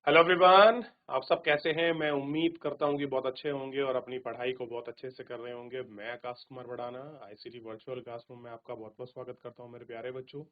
Hello everyone. आप सब कैसे हैं? मैं उम्मीद करता हूं कि बहुत अच्छे होंगे और अपनी पढ़ाई को बहुत अच्छे से कर रहे होंगे। मैं Akash Kumar Bhadana ICT virtual classroom में आपका बहुत बहुत स्वागत करता हूं मेरे प्यारे बच्चों।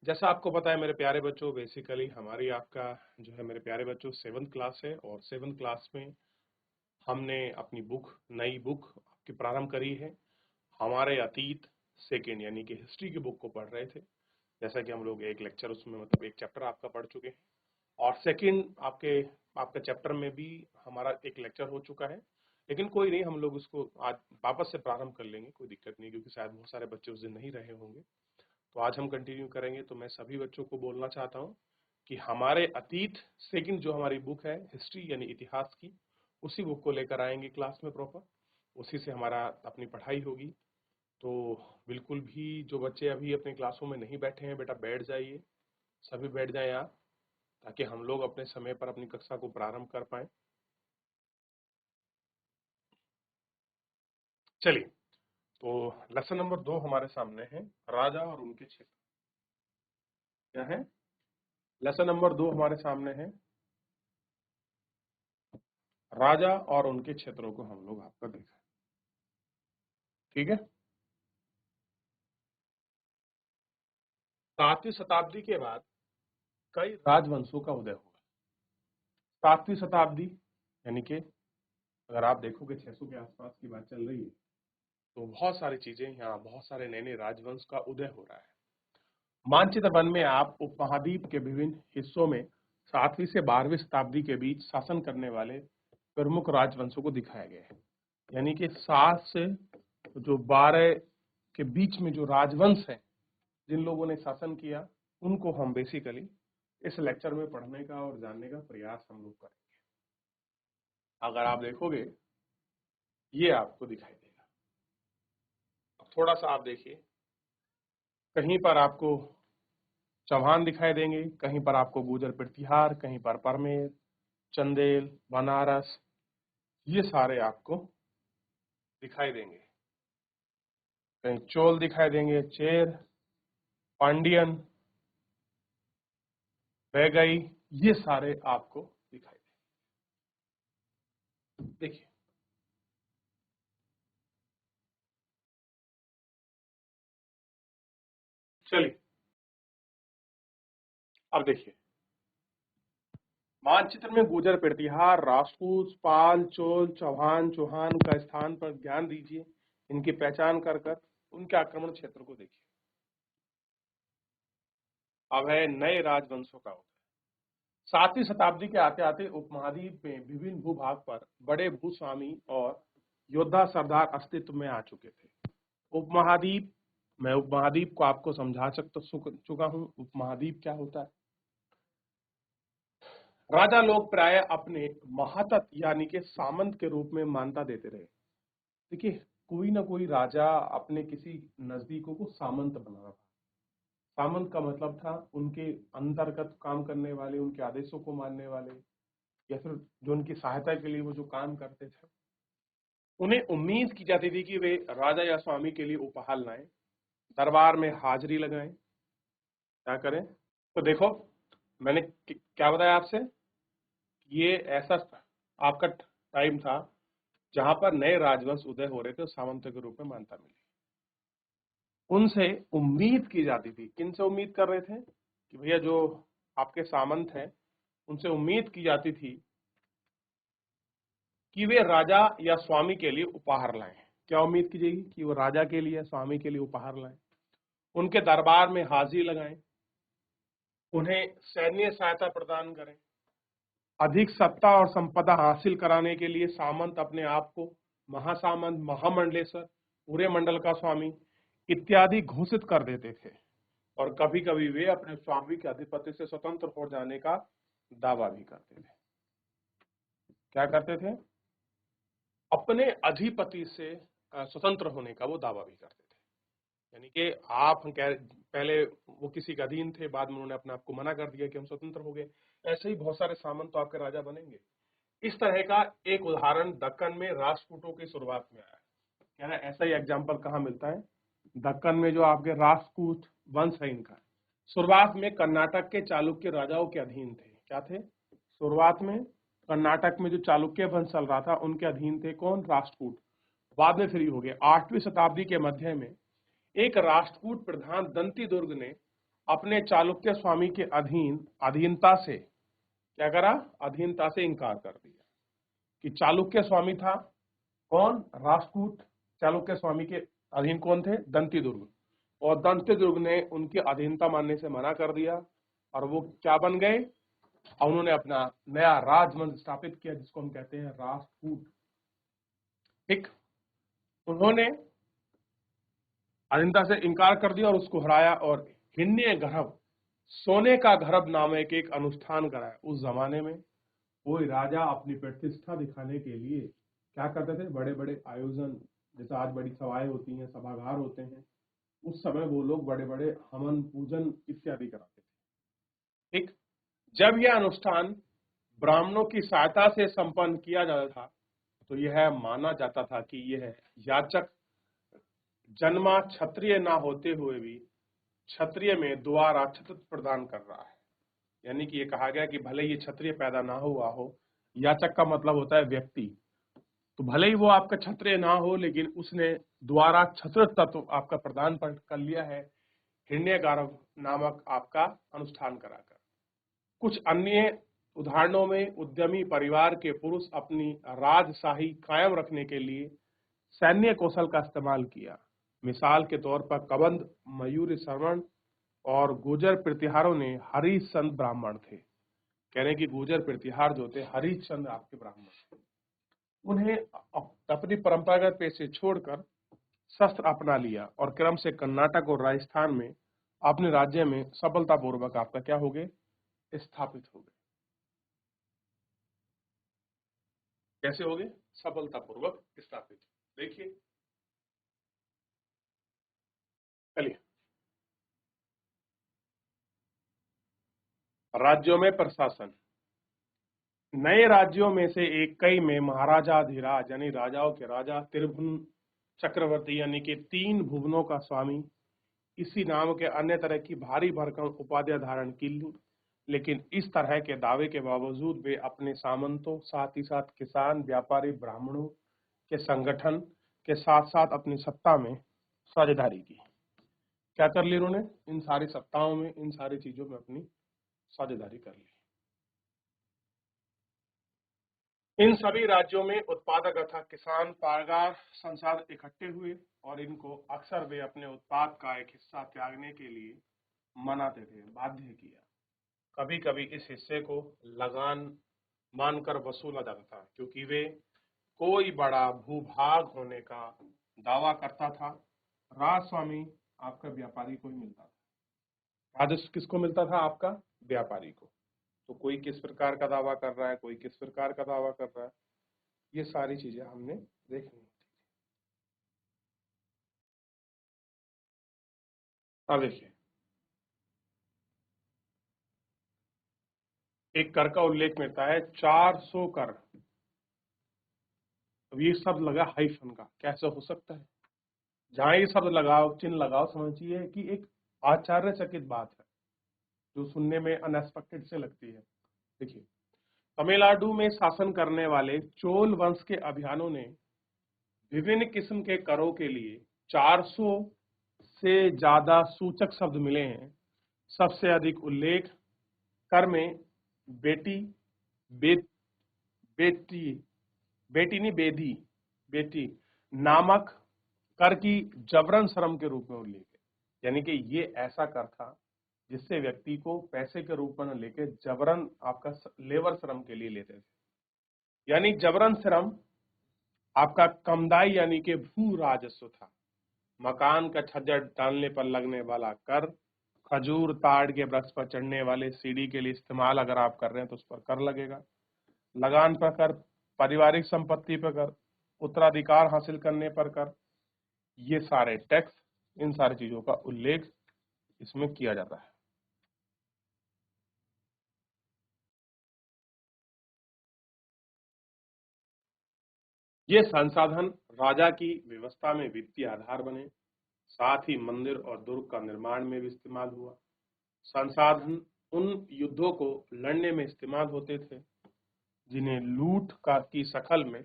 जैसा आपको पता है मेरे प्यारे बच्चों, बेसिकली हमारी आपका जो है मेरे प्यारे बच्चों 7th क्लास है और 7th क्लास में हमने अपनी नई बुक आपकी प्रारंभ करी है। हमारे अतीत सेकेंड यानी कि हिस्ट्री की बुक को पढ़ रहे थे। जैसा कि हम लोग एक लेक्चर उसमें मतलब एक चैप्टर आपका पढ़ चुके हैं और सेकंड आपका चैप्टर में भी हमारा एक लेक्चर हो चुका है। लेकिन कोई नहीं, हम लोग उसको आज वापस से प्रारंभ कर लेंगे, कोई दिक्कत नहीं, क्योंकि शायद बहुत सारे बच्चे उस दिन नहीं रहे होंगे। तो आज हम कंटिन्यू करेंगे। तो मैं सभी बच्चों को बोलना चाहता हूँ कि हमारे अतीत सेकंड जो हमारी बुक है हिस्ट्री यानी इतिहास की, उसी बुक को लेकर आएंगे क्लास में प्रॉपर। उसी से हमारा अपनी पढ़ाई होगी। तो बिल्कुल भी जो बच्चे अभी अपने क्लासों में नहीं बैठे हैं, बेटा बैठ जाइए, सभी बैठ जाएं आप, ताकि हम लोग अपने समय पर अपनी कक्षा को प्रारंभ कर पाए। चलिए, तो लेसन नंबर 2 हमारे सामने है, राजा और उनके क्षेत्र। क्या है? लेसन नंबर 2 हमारे सामने है, राजा और उनके क्षेत्रों को हम लोग आपका देखा। ठीक है। 7वीं शताब्दी के बाद कई राजवंशों का उदय हुआ। 7वीं शताब्दी यानी कि अगर आप देखोगे 600 के आसपास की बात चल रही है, तो बहुत सारी चीजें यहाँ, बहुत सारे नए नए राजवंश का उदय हो रहा है। मानचित्र वन में आप उपमहाद्वीप के विभिन्न हिस्सों में 7वीं से 12वीं शताब्दी के बीच शासन करने वाले प्रमुख राजवंशों को दिखाया गया है। यानी कि 7 से जो 12 के बीच में जो राजवंश हैं, जिन लोगों ने शासन किया, उनको हम बेसिकली इस लेक्चर में पढ़ने का और जानने का प्रयास हम लोग करेंगे। अगर आप देखोगे, ये आपको दिखाई देगा। अब थोड़ा सा आप देखिए, कहीं पर आपको चौहान दिखाई देंगे, कहीं पर आपको गुर्जर प्रतिहार, कहीं पर परमेर, चंदेल, बनारस, ये सारे आपको दिखाई देंगे। कहीं चोल दिखाई देंगे, चेर, पांडियन, वैगई, ये सारे आपको दिखाई देंगे। देखिए, चलिए अब देखिए, मानचित्र में गुर्जर प्रतिहार, राजपूत, पाल, चोल, चौहान, चौहान का स्थान पर ध्यान दीजिए। इनकी पहचान कर कर उनके आक्रमण क्षेत्र को देखिए। अब है नए राजवंशों का उदय। 7वीं शताब्दी के आते आते उपमहाद्वीप में विभिन्न भूभाग पर बड़े भूस्वामी और योद्धा सरदार अस्तित्व में आ चुके थे। उपमहाद्वीप, मैं उपमहाद्वीप को आपको समझा चुका हूं। उपमहाद्वीप क्या होता है? राजा लोग प्राय अपने महातत यानी कि सामंत के रूप में मान्यता देते रहे। देखिए, कोई ना कोई राजा अपने किसी नजदीकों को सामंत बना रहा था। सामंत का मतलब था उनके अंतर्गत काम करने वाले, उनके आदेशों को मानने वाले, या फिर जो उनकी सहायता के लिए वो जो काम करते थे। उन्हें उम्मीद की जाती थी कि वे राजा या स्वामी के लिए उपहार लाएं, दरबार में हाजिरी लगाएं, क्या करें। तो देखो, मैंने क्या बताया आपसे, ये ऐसा आपका टाइम था जहां पर नए राजवंश उदय हो रहे थे, सामंत के रूप में मान्यता मिली। उनसे उम्मीद की जाती थी, किन से उम्मीद कर रहे थे कि भैया जो आपके सामंत हैं, उनसे उम्मीद की जाती थी कि वे राजा या स्वामी के लिए उपहार लाएं। क्या उम्मीद की जाएगी? कि वो राजा के लिए, स्वामी के लिए उपहार लाएं, उनके दरबार में हाजिरी लगाएं, उन्हें सैन्य सहायता प्रदान करें, अधिक सत्ता और संपदा हासिल कराने के लिए सामंत अपने आप को महासामंत, महामंडलेश्वर, पूरे मंडल का स्वामी इत्यादि घोषित कर देते थे। और कभी कभी वे अपने स्वामी के अधिपति से स्वतंत्र हो जाने का दावा भी करते थे। क्या करते थे? अपने अधिपति से स्वतंत्र होने का वो दावा भी करते थे। यानी कि आप पहले वो किसी के अधीन थे, बाद में उन्होंने अपने आप को मना कर दिया कि हम स्वतंत्र हो गए। ऐसे ही बहुत सारे सामंत तो आपके राजा बनेंगे। इस तरह का एक उदाहरण दक्कन में राष्ट्रकूटों की शुरुआत में आया। क्या है? ऐसा ही एग्जाम्पल कहाँ मिलता है? दक्कन में जो आपके राष्ट्रकूट वंश है, इनका शुरुआत में कर्नाटक के चालुक्य राजाओं के अधीन थे। क्या थे? शुरुआत में कर्नाटक में जो चालुक्य वंश चल रहा था उनके अधीन थे कौन? राष्ट्रकूट। बाद में फ्री हो गए। 8वीं शताब्दी के मध्य में एक राष्ट्रकूट प्रधान दंती दुर्ग ने अपने चालुक्य स्वामी के अधीनता से क्या करा? अधीनता से इनकार कर दिया कि चालुक्य स्वामी था कौन? राष्ट्रकूट। चालुक्य स्वामी के अधीन कौन थे? दंती दुर्ग। और दंती दुर्ग ने उनकी अधीनता मानने से मना कर दिया और वो क्या बन गए? और उन्होंने अपना नया राजवंश स्थापित किया जिसको हम कहते हैं राष्ट्रकूट। ठीक, उन्होंने अधीनता से इनकार कर दिया और उसको हराया और हिरण्य गर्भ, सोने का गर्भ नामक एक अनुष्ठान कराया। उस जमाने में कोई राजा अपनी प्रतिष्ठा दिखाने के लिए क्या करते थे? बड़े बड़े आयोजन, जैसे आज बड़ी सभाएं होती हैं, सभागार होते हैं, उस समय वो लोग बड़े बड़े हवन पूजन इत्यादि कराते थे। ठीक, जब यह अनुष्ठान ब्राह्मणों की सहायता से संपन्न किया जाता था तो यह माना जाता था कि यह याचक जन्मा क्षत्रिय ना होते हुए भी क्षत्रिय में द्वारा छत्रत्व प्रदान कर रहा है। यानी कि ये कहा गया कि भले ये क्षत्रिय पैदा ना हुआ हो, याचक का मतलब होता है व्यक्ति, तो भले ही वो आपका क्षत्रिय ना हो लेकिन उसने द्वारा क्षत्रत्व तत्व आपका प्रदान कर लिया है हिरण्यगारव नामक आपका अनुष्ठान कराकर। कुछ अन्य उदाहरणों में उद्यमी परिवार के पुरुष अपनी राजशाही कायम रखने के लिए सैन्य कौशल का इस्तेमाल किया। मिसाल के तौर पर कबंध, मयूर श्रवण और गुर्जर प्रतिहारों ने हरिश्चंद्र ब्राह्मण थे। कह रहे हैं कि गुर्जर प्रतिहार जो थे हरिश्चंद्र आपके ब्राह्मण थे। उन्हें अपनी परंपरागत पेशे छोड़कर शस्त्र अपना लिया और क्रम से कर्नाटक और राजस्थान में अपने राज्य में सफलतापूर्वक आपका क्या हो गए? स्थापित हो गए। कैसे हो गए? सफलतापूर्वक स्थापित। देखिए, चलिए, राज्यों में प्रशासन। नए राज्यों में से एक कई में महाराजाधिराज यानी राजाओं के राजा, त्रिभुवन चक्रवर्ती यानी कि 3 भुवनों का स्वामी, इसी नाम के अन्य तरह की भारी भरकम उपाधियां धारण की ली। लेकिन इस तरह के दावे के बावजूद वे अपने सामंतों, साथ ही साथ किसान, व्यापारी, ब्राह्मणों के संगठन के साथ साथ अपनी सत्ता में साझेदारी की। क्या कर ली उन्होंने? इन सारी सत्ताओं में, इन सारी चीजों में अपनी साझेदारी कर ली। इन सभी राज्यों में उत्पादक अर्थात किसान, पारगार संसाधन इकट्ठे हुए और इनको अक्सर वे अपने उत्पाद का एक हिस्सा त्यागने के लिए मनाते थे, बाध्य किया। कभी कभी इस हिस्से को लगान मानकर वसूला जाता था क्योंकि वे कोई बड़ा भूभाग होने का दावा करता था। राजस्वामी आपका व्यापारी को ही मिलता था। राजस्व किसको मिलता था? आपका व्यापारी को। तो कोई किस प्रकार का दावा कर रहा है, कोई किस प्रकार का दावा कर रहा है, ये सारी चीजें हमने देखनी। अब देखिए, एक कर का उल्लेख मिलता है 400 कर। अब ये शब्द लगा हाइफन का, कैसे हो सकता है? जहां ये शब्द लगाओ, चिन्ह लगाओ, समझिए कि एक आश्चर्यचकित बात है जो सुनने में अनएक्सपेक्टेड से लगती है। देखिए, तमिलनाडु में शासन करने वाले चोल वंश के अभियानों ने विभिन्न किस्म के करों के लिए 400 से ज्यादा सूचक शब्द मिले हैं। सबसे अधिक उल्लेख कर में बेटी, बेट, बेटी बेटी नहीं बेदी, बेटी नामक कर की जबरन श्रम के रूप में उल्लेख है। यानी कि ये ऐसा कर था जिससे व्यक्ति को पैसे के रूप में लेके जबरन आपका लेबर श्रम के लिए लेते थे। यानी जबरन श्रम आपका कमदाई यानी कि भू राजस्व था। मकान का छज्जा डालने पर लगने वाला कर, खजूर ताड़ के वृक्ष पर चढ़ने वाले सीढ़ी के लिए इस्तेमाल अगर आप कर रहे हैं तो उस पर कर लगेगा। लगान पर कर, पारिवारिक संपत्ति पर कर, उत्तराधिकार हासिल करने पर कर, ये सारे टैक्स, इन सारी चीजों का उल्लेख इसमें किया जाता है। ये संसाधन राजा की व्यवस्था में वित्तीय आधार बने, साथ ही मंदिर और दुर्ग का निर्माण में भी इस्तेमाल हुआ। संसाधन उन युद्धों को लड़ने में इस्तेमाल होते थे जिन्हें लूट का की शकल में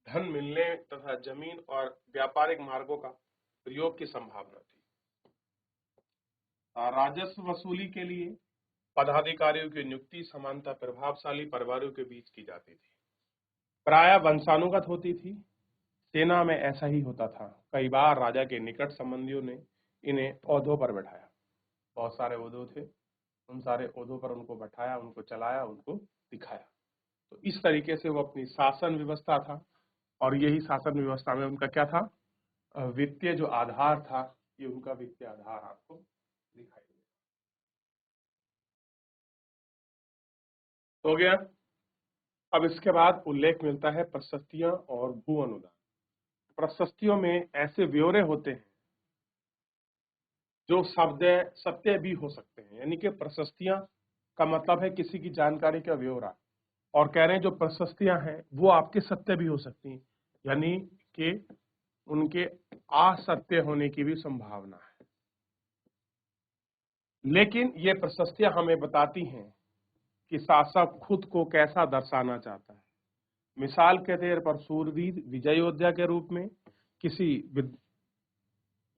धन मिलने तथा जमीन और व्यापारिक मार्गों का प्रयोग की संभावना थी। राजस्व वसूली के लिए पदाधिकारियों की नियुक्ति समानता प्रभावशाली परिवारों के बीच की जाती थी, प्राय वंशानुगत होती थी। सेना में ऐसा ही होता था। कई बार राजा के निकट संबंधियों ने इन्हें ओहदों पर बैठाया। बहुत सारे ओहदों थे, उन सारे ओहदों पर उनको बैठाया, उनको चलाया, उनको दिखाया। तो इस तरीके से वो अपनी शासन व्यवस्था था, और यही शासन व्यवस्था में उनका क्या था, वित्तीय जो आधार था, ये उनका वित्तीय आधार आपको दिखाई देगा। हो गया। अब इसके बाद उल्लेख मिलता है प्रशस्तियां और भू अनुदान। प्रशस्तियों में ऐसे ब्यौरे होते हैं जो सत्य भी हो सकते हैं, यानी कि प्रशस्तियां का मतलब है किसी की जानकारी का ब्यौरा, और कह रहे हैं जो प्रशस्तियां हैं वो आपके सत्य भी हो सकती हैं, यानी कि उनके असत्य होने की भी संभावना है। लेकिन ये प्रशस्तियां हमें बताती हैं कि शासक खुद को कैसा दर्शाना चाहता है। मिसाल के तौर पर सूरवीर विजय योद्धा के रूप में किसी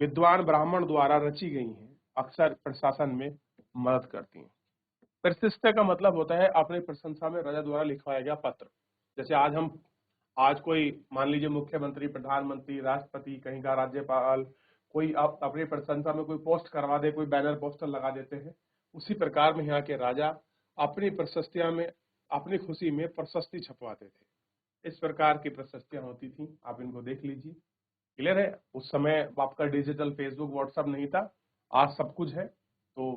विद्वान ब्राह्मण द्वारा रची गई हैं, अक्सर प्रशासन में मदद करती हैं। प्रशस्ति का मतलब होता है अपनी प्रशंसा में राजा द्वारा लिखवाया गया पत्र। जैसे आज कोई मान लीजिए मुख्यमंत्री, प्रधानमंत्री, राष्ट्रपति, कहीं का राज्यपाल, कोई अपनी प्रशंसा में कोई पोस्ट करवा दे, कोई बैनर पोस्टर लगा देते हैं, उसी प्रकार में यहाँ के राजा अपनी प्रशस्तियां में, अपनी खुशी में प्रशस्ति छपवाते थे। इस प्रकार की प्रशस्तियां होती थी, आप इनको देख लीजिए। क्लियर है? उस समय आपका डिजिटल फेसबुक, व्हाट्सएप नहीं था, आज सब कुछ है। तो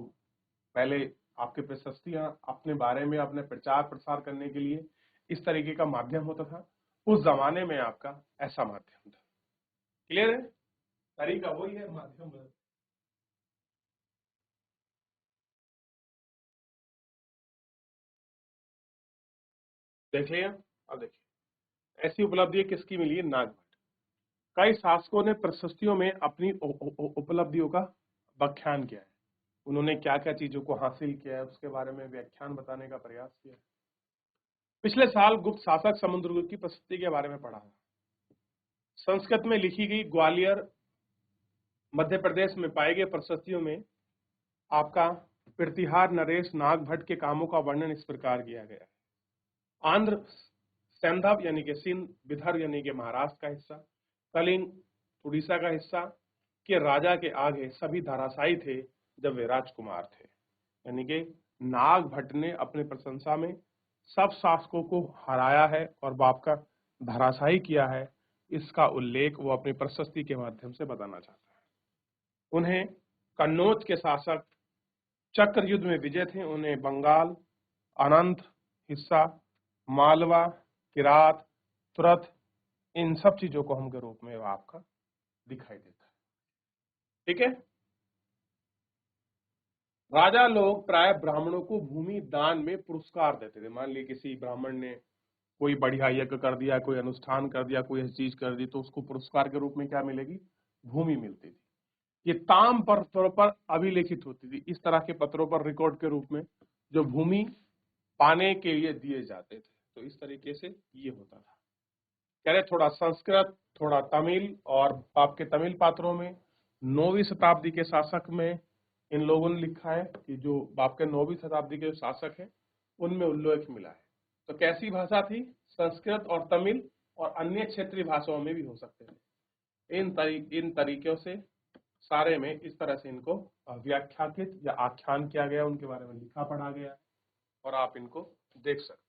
पहले आपके प्रशस्तियां अपने बारे में, अपने प्रचार प्रसार करने के लिए इस तरीके का माध्यम होता था। उस जमाने में आपका ऐसा माध्यम था। क्लियर है? तरीका वही है, माध्यम बदल। देख लिया। अब देखिए, ऐसी उपलब्धि किसकी मिली है? नागभट्ट। कई शासकों ने प्रशस्तियों में अपनी उपलब्धियों का व्याख्यान किया है। उन्होंने क्या क्या चीजों को हासिल किया है उसके बारे में व्याख्यान बताने का प्रयास किया है। पिछले साल गुप्त शासक समुद्रगुप्त की प्रशस्ति के बारे में पढ़ा है। संस्कृत में लिखी गई ग्वालियर मध्य प्रदेश में पाए गए प्रशस्तियों में आपका प्रतिहार नरेश नागभट्ट के कामों का वर्णन इस प्रकार किया गया है। आंध्र सैंधव यानी कि सिंध, विदर्भ यानी कि महाराष्ट्र का हिस्सा, कलिंग उड़ीसा का हिस्सा के राजा के आगे सभी धराशायी थे जब वे राजकुमार थे। यानी कि नागभट्ट ने अपनी प्रशंसा में सब शासकों को हराया है और बाप का धराशायी किया है। इसका उल्लेख वो अपनी प्रशस्ति के माध्यम से बताना चाहता है। उन्हें कन्नौज के शासक चक्र युद्ध में विजय थे। उन्हें बंगाल, अनंत हिस्सा, मालवा, किरात, तुरत, इन सब चीजों को हम के रूप में आपका दिखाई देता है। ठीक है। राजा लोग प्राय ब्राह्मणों को भूमि दान में पुरस्कार देते थे। मान लीजिए किसी ब्राह्मण ने कोई बढ़िया यज्ञ कर दिया, कोई अनुष्ठान कर दिया, कोई ऐसी चीज कर दी, तो उसको पुरस्कार के रूप में क्या मिलेगी? भूमि मिलती थी। ये ताम पत्रों पर अभिलेखित होती थी, इस तरह के पत्रों पर रिकॉर्ड के रूप में जो भूमि पाने के लिए दिए जाते थे। तो इस तरीके से ये होता था। कह रहे थोड़ा संस्कृत, थोड़ा तमिल, और आपके तमिल पात्रों में 9वीं शताब्दी के शासक में इन लोगों ने लिखा है कि जो आपके 9वीं शताब्दी के शासक हैं उनमें उल्लेख मिला है। तो कैसी भाषा थी? संस्कृत और तमिल, और अन्य क्षेत्रीय भाषाओं में भी हो सकते थे। इन तरीकों से सारे में इस तरह से इनको व्याख्याकित या आख्यान किया गया, उनके बारे में लिखा पढ़ा गया, और आप इनको देख सकते हैं।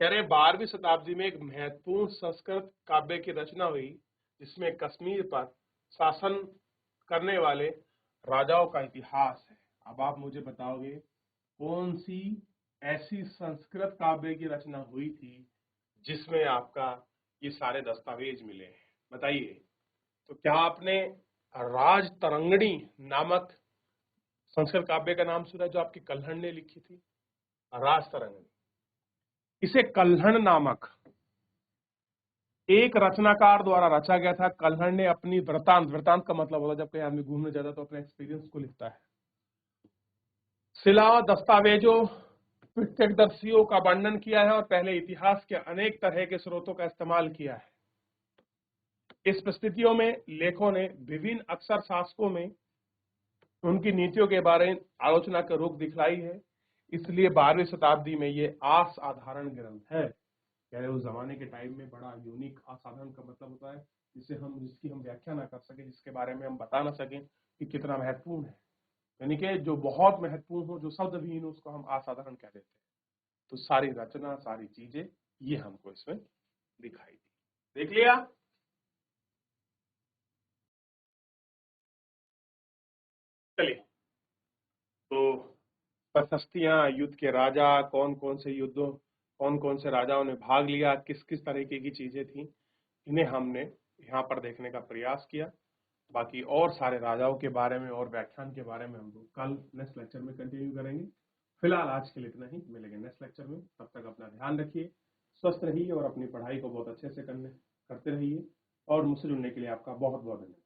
कह रहे 12वीं शताब्दी में एक महत्वपूर्ण संस्कृत काव्य की रचना हुई जिसमें कश्मीर पर शासन करने वाले राजाओं का इतिहास है। अब आप मुझे बताओगे कौन सी ऐसी संस्कृत काव्य की रचना हुई थी जिसमें आपका ये सारे दस्तावेज मिले हैं? बताइए। तो क्या आपने राज तरंगिणी नामक संस्कृत काव्य का नाम सुना जो आपकी कल्हण ने लिखी थी? राज तरंगिणी, इसे कल्हण नामक एक रचनाकार द्वारा रचा गया था। कल्हण ने अपनी वृतांत, वृतांत का मतलब होता है जब कहीं आदमी घूमने जाता है तो अपने एक्सपीरियंस को लिखता है, शिला दस्तावेजों प्रत्यक्षदर्शियों का वर्णन किया है और पहले इतिहास के अनेक तरह के स्रोतों का इस्तेमाल किया है। इस परिस्थितियों में लेखों ने विभिन्न अक्षर शासकों में उनकी नीतियों के बारे में आलोचना का रुख दिखलाई है। इसलिए 12वीं शताब्दी में ये असाधारण ग्रंथ है। यानी उस जमाने के टाइम में बड़ा यूनिक, असाधारण का मतलब होता है जिसकी हम व्याख्या ना कर सके, जिसके बारे में हम बता ना सकें कि कितना महत्वपूर्ण है। यानी कि जो बहुत महत्वपूर्ण हो, जो शब्द भी हो, उसको हम असाधारण कह देते हैं। तो सारी रचना, सारी चीजें ये हमको इसमें दिखाई दी। देख लिया। चलिए, तो प्रशस्तियां, युद्ध के राजा, कौन कौन से युद्धों, कौन कौन से राजाओं ने भाग लिया, किस किस तरीके की चीजें थी, इन्हें हमने यहाँ पर देखने का प्रयास किया। बाकी और सारे राजाओं के बारे में और व्याख्यान के बारे में हम लोग कल नेक्स्ट लेक्चर में कंटिन्यू करेंगे। फिलहाल आज के लिए इतना ही, मिलेंगे नेक्स्ट लेक्चर में। तब तक अपना ध्यान रखिए, स्वस्थ रहिए और अपनी पढ़ाई को बहुत अच्छे से करते रहिए। और मुझसे जुड़ने के लिए आपका बहुत बहुत धन्यवाद।